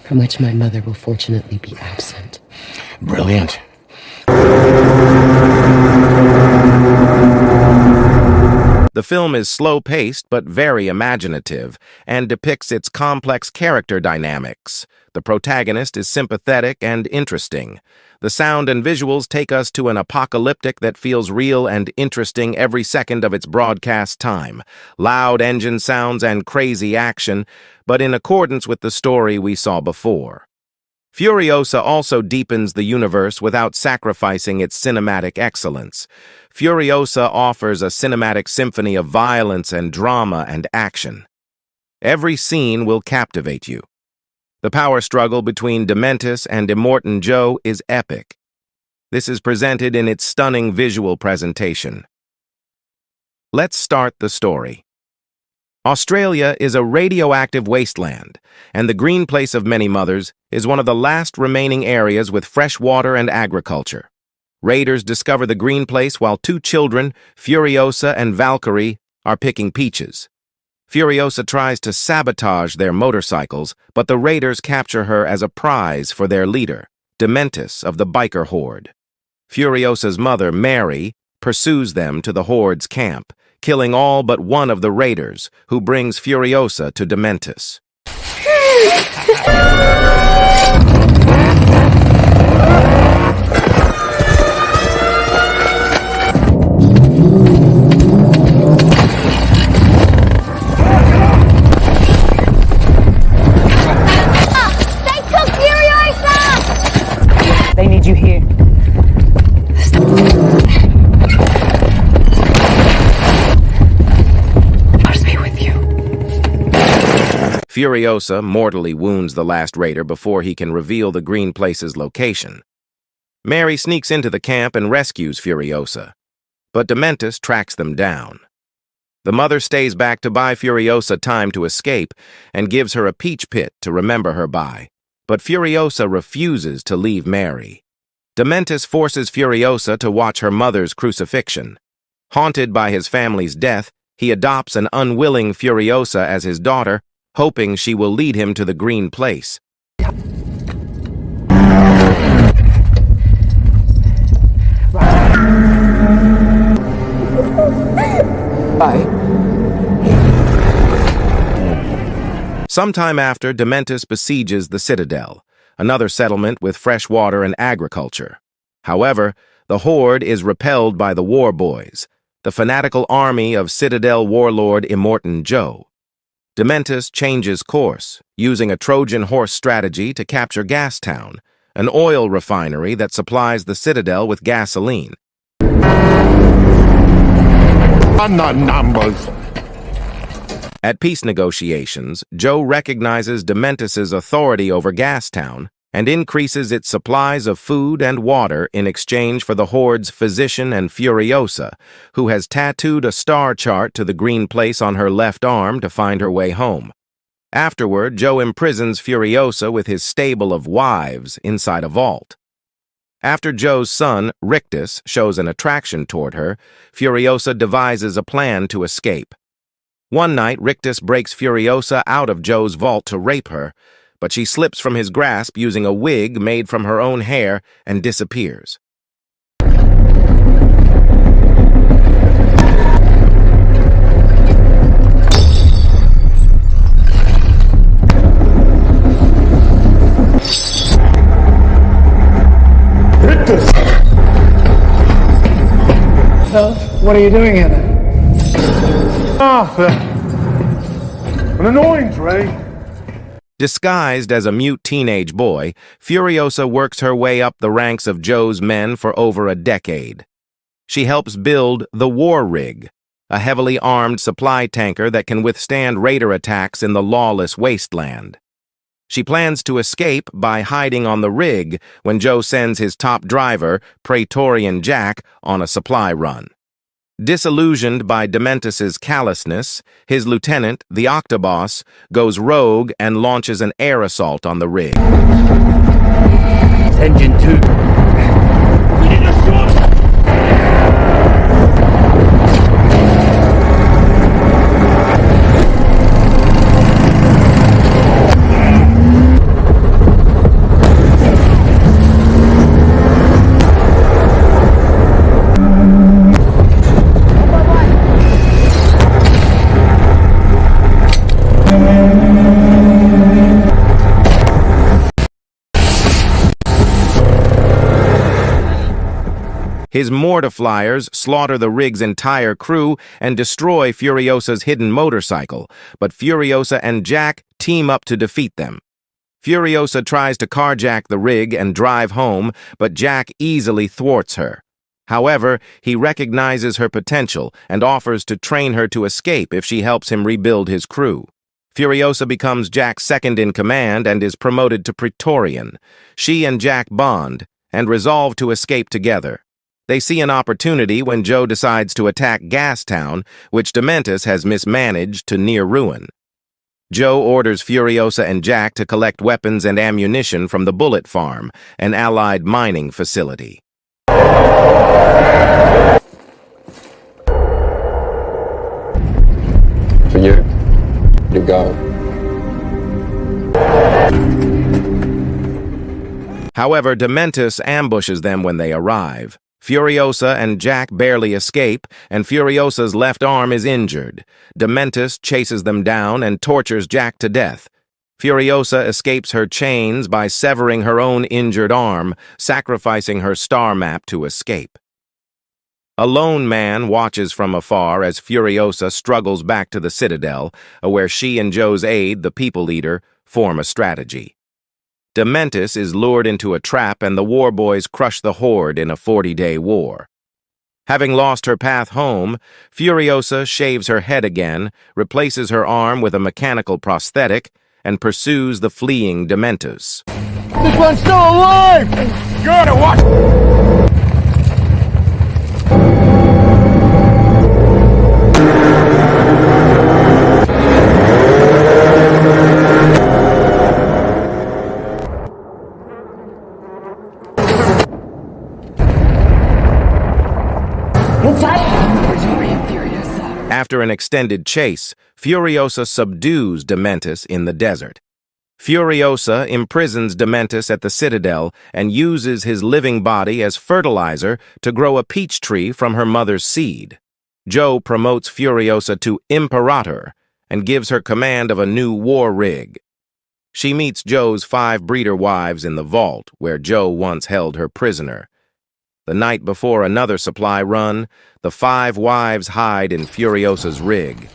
from which my mother will fortunately be absent. Brilliant. The film is slow-paced but very imaginative and depicts its complex character dynamics. The protagonist is sympathetic and interesting. The sound and visuals take us to an apocalyptic that feels real and interesting every second of its broadcast time. Loud engine sounds and crazy action, but in accordance with the story we saw before. Furiosa also deepens the universe without sacrificing its cinematic excellence. Furiosa offers a cinematic symphony of violence and drama and action. Every scene will captivate you. The power struggle between Dementus and Immortan Joe is epic. This is presented in its stunning visual presentation. Let's start the story. Australia is a radioactive wasteland, and the green place of many mothers is one of the last remaining areas with fresh water and agriculture. Raiders discover the green place while two children, Furiosa and Valkyrie, are picking peaches. Furiosa tries to sabotage their motorcycles, but the raiders capture her as a prize for their leader, Dementus of the biker horde. Furiosa's mother, Mary, pursues them to the horde's camp, killing all but one of the raiders, who brings Furiosa to Dementus. They took Furiosa! They need you here. Furiosa mortally wounds the last raider before he can reveal the green place's location. Mary sneaks into the camp and rescues Furiosa, but Dementus tracks them down. The mother stays back to buy Furiosa time to escape and gives her a peach pit to remember her by, but Furiosa refuses to leave Mary. Dementus forces Furiosa to watch her mother's crucifixion. Haunted by his family's death, he adopts an unwilling Furiosa as his daughter, hoping she will lead him to the green place. Bye. Sometime after, Dementus besieges the Citadel, another settlement with fresh water and agriculture. However, the horde is repelled by the War Boys, the fanatical army of Citadel warlord Immortan Joe. Dementus changes course, using a Trojan horse strategy to capture Gastown, an oil refinery that supplies the Citadel with gasoline. On the numbers. At peace negotiations, Joe recognizes Dementus's authority over Gastown and increases its supplies of food and water in exchange for the Horde's physician and Furiosa, who has tattooed a star chart to the green place on her left arm to find her way home. Afterward, Joe imprisons Furiosa with his stable of wives inside a vault. After Joe's son, Rictus, shows an attraction toward her, Furiosa devises a plan to escape. One night, Rictus breaks Furiosa out of Joe's vault to rape her, but she slips from his grasp using a wig made from her own hair and disappears. Dementus! So, what are you doing here then? Arthur! An annoyance, Ray. Disguised as a mute teenage boy, Furiosa works her way up the ranks of Joe's men for over a decade. She helps build the War Rig, a heavily armed supply tanker that can withstand raider attacks in the lawless wasteland. She plans to escape by hiding on the rig when Joe sends his top driver, Praetorian Jack, on a supply run. Disillusioned by Dementus's callousness, his lieutenant, the Octoboss, goes rogue and launches an air assault on the rig. Engine 2. We need a shot! His mortar-flyers slaughter the rig's entire crew and destroy Furiosa's hidden motorcycle, but Furiosa and Jack team up to defeat them. Furiosa tries to carjack the rig and drive home, but Jack easily thwarts her. However, he recognizes her potential and offers to train her to escape if she helps him rebuild his crew. Furiosa becomes Jack's second-in-command and is promoted to Praetorian. She and Jack bond and resolve to escape together. They see an opportunity when Joe decides to attack Gastown, which Dementus has mismanaged to near ruin. Joe orders Furiosa and Jack to collect weapons and ammunition from the Bullet Farm, an Allied mining facility. For you to go. However, Dementus ambushes them when they arrive. Furiosa and Jack barely escape, and Furiosa's left arm is injured. Dementus chases them down and tortures Jack to death. Furiosa escapes her chains by severing her own injured arm, sacrificing her star map to escape. A lone man watches from afar as Furiosa struggles back to the Citadel, where she and Joe's aide, the people leader, form a strategy. Dementus is lured into a trap and the war boys crush the Horde in a 40-day war. Having lost her path home, Furiosa shaves her head again, replaces her arm with a mechanical prosthetic, and pursues the fleeing Dementus. This one's still alive! Gotta watch! After an extended chase, Furiosa subdues Dementus in the desert. Furiosa imprisons Dementus at the Citadel and uses his living body as fertilizer to grow a peach tree from her mother's seed. Joe promotes Furiosa to Imperator and gives her command of a new war rig. She meets Joe's 5 breeder wives in the vault where Joe once held her prisoner. The night before another supply run, the 5 wives hide in Furiosa's rig.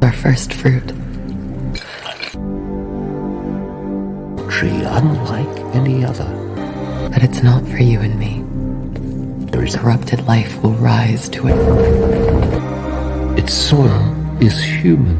Our first fruit. Tree unlike any other. But it's not for you and me. There is Corrupted life will rise to it. its soil is human.